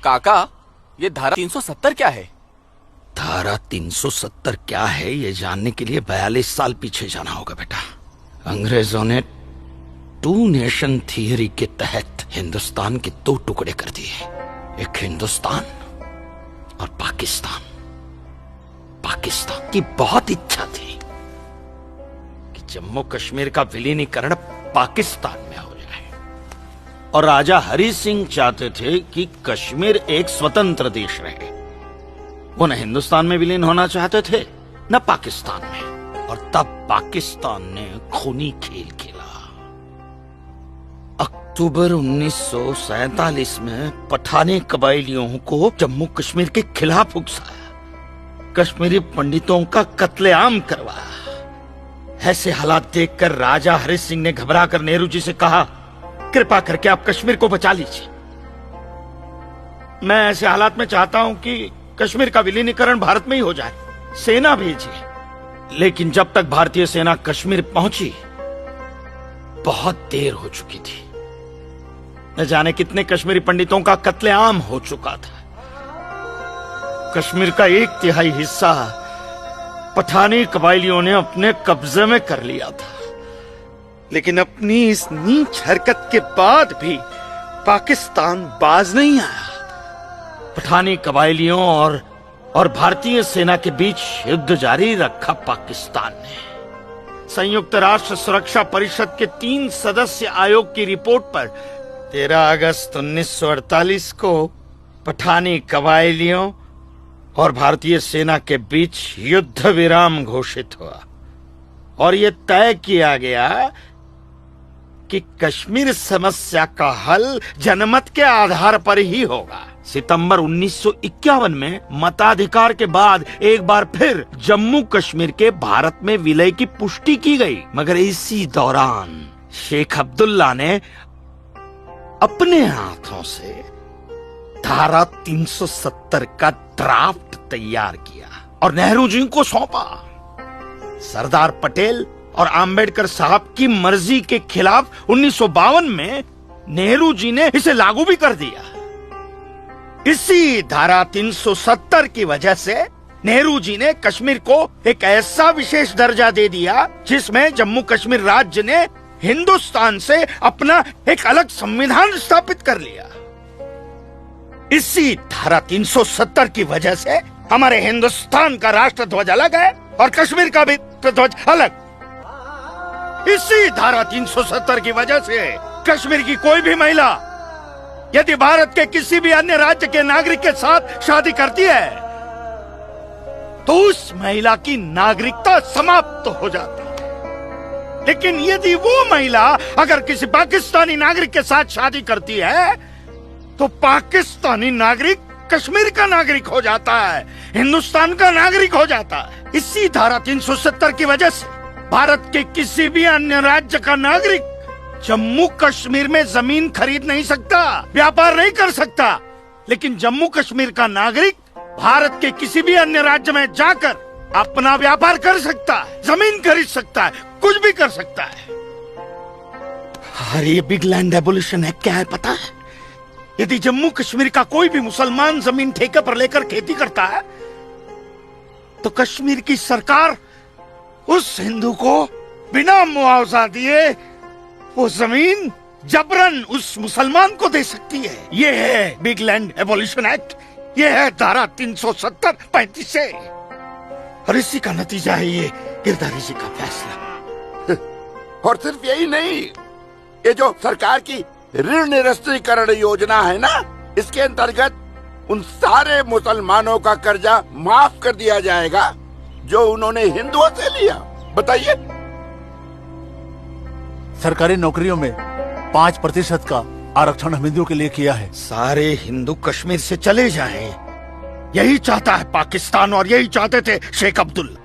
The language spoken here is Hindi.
काका, ये धारा 370 क्या है? धारा 370 क्या है ये जानने के लिए 42 साल पीछे जाना होगा बेटा। अंग्रेजों ने टू नेशन थियरी के तहत हिंदुस्तान के दो टुकड़े कर दिए, एक हिंदुस्तान और पाकिस्तान। पाकिस्तान की बहुत इच्छा थी कि जम्मू कश्मीर का विलीनीकरण पाकिस्तान में हो जाए, और राजा हरि सिंह चाहते थे कि कश्मीर एक स्वतंत्र देश रहे। वो न हिंदुस्तान में विलीन होना चाहते थे न पाकिस्तान में, और तब पाकिस्तान ने खूनी खेल खेला। अक्टूबर 1947 में पठानी कबायलियों को जम्मू कश्मीर के खिलाफ उकसाया, कश्मीरी पंडितों का कत्लेआम करवाया। ऐसे हालात देखकर राजा हरि सिंह ने घबरा कर नेहरू जी से कहा, कृपा करके आप कश्मीर को बचा लीजिए। मैं ऐसे हालात में चाहता हूं कि कश्मीर का विलीनीकरण भारत में ही हो जाए, सेना भेजिए। लेकिन जब तक भारतीय सेना कश्मीर पहुंची बहुत देर हो चुकी थी। न जाने कितने कश्मीरी पंडितों का कत्लेआम हो चुका था। कश्मीर का 1/3 हिस्सा पठानी कबायलियों ने अपने कब्जे में कर लिया था। लेकिन अपनी इस नीच हरकत के बाद भी पाकिस्तान बाज नहीं आया। पठानी कबायलियों और भारतीय सेना के बीच युद्ध जारी रखा पाकिस्तान ने। संयुक्त राष्ट्र सुरक्षा परिषद के 3 सदस्य आयोग की रिपोर्ट पर 13 अगस्त 1948 को पठानी कबायलियों और भारतीय सेना के बीच युद्ध विराम घोषित हुआ, और यह तय किया गया कि कश्मीर समस्या का हल जनमत के आधार पर ही होगा। सितंबर 1951 में मताधिकार के बाद एक बार फिर जम्मू कश्मीर के भारत में विलय की पुष्टि की गई, मगर इसी दौरान शेख अब्दुल्ला ने अपने हाथों से धारा 370 का ड्राफ्ट तैयार किया और नेहरू जी को सौंपा। सरदार पटेल और आम्बेडकर साहब की मर्जी के खिलाफ 1952 में नेहरू जी ने इसे लागू भी कर दिया। इसी धारा 370 की वजह से नेहरू जी ने कश्मीर को एक ऐसा विशेष दर्जा दे दिया जिसमें जम्मू कश्मीर राज्य ने हिंदुस्तान से अपना एक अलग संविधान स्थापित कर लिया। इसी धारा 370 की वजह से हमारे हिंदुस्तान का राष्ट्र ध्वज अलग है और कश्मीर का भी ध्वज अलग। इसी धारा 370 की वजह से कश्मीर की कोई भी महिला यदि भारत के किसी भी अन्य राज्य के नागरिक के साथ शादी करती है तो उस महिला की नागरिकता समाप्त हो जाती है। लेकिन यदि वो महिला अगर किसी पाकिस्तानी नागरिक के साथ शादी करती है तो पाकिस्तानी नागरिक कश्मीर का नागरिक हो जाता है, हिंदुस्तान का नागरिक हो जाता है। इसी धारा 370 की वजह से भारत के किसी भी अन्य राज्य का नागरिक जम्मू कश्मीर में जमीन खरीद नहीं सकता, व्यापार नहीं कर सकता। लेकिन जम्मू कश्मीर का नागरिक भारत के किसी भी अन्य राज्य में जाकर अपना व्यापार कर सकता है, जमीन खरीद सकता है, कुछ भी कर सकता है। अरे ये बिग लैंड एबोल्यूशन है, क्या है पता है? यदि जम्मू कश्मीर का कोई भी मुसलमान जमीन ठेके पर लेकर खेती करता है तो कश्मीर की सरकार उस हिंदू को बिना मुआवजा दिए वो जमीन जबरन उस मुसलमान को दे सकती है। ये है बिग लैंड एबोल्यूशन एक्ट, ये है धारा 370-35 से, और इसी का नतीजा है ये गिरधारी जी का फैसला। और सिर्फ यही नहीं, ये जो सरकार की ऋण निरस्तीकरण योजना है ना, इसके अंतर्गत उन सारे मुसलमानों का कर्जा माफ कर दिया जाएगा जो उन्होंने हिंदुओं से लिया। बताइए। सरकारी नौकरियों में 5% का आरक्षण हम हिंदुओं के लिए किया है। सारे हिंदू कश्मीर से चले जाएं, यही चाहता है पाकिस्तान और यही चाहते थे शेख अब्दुल्ला।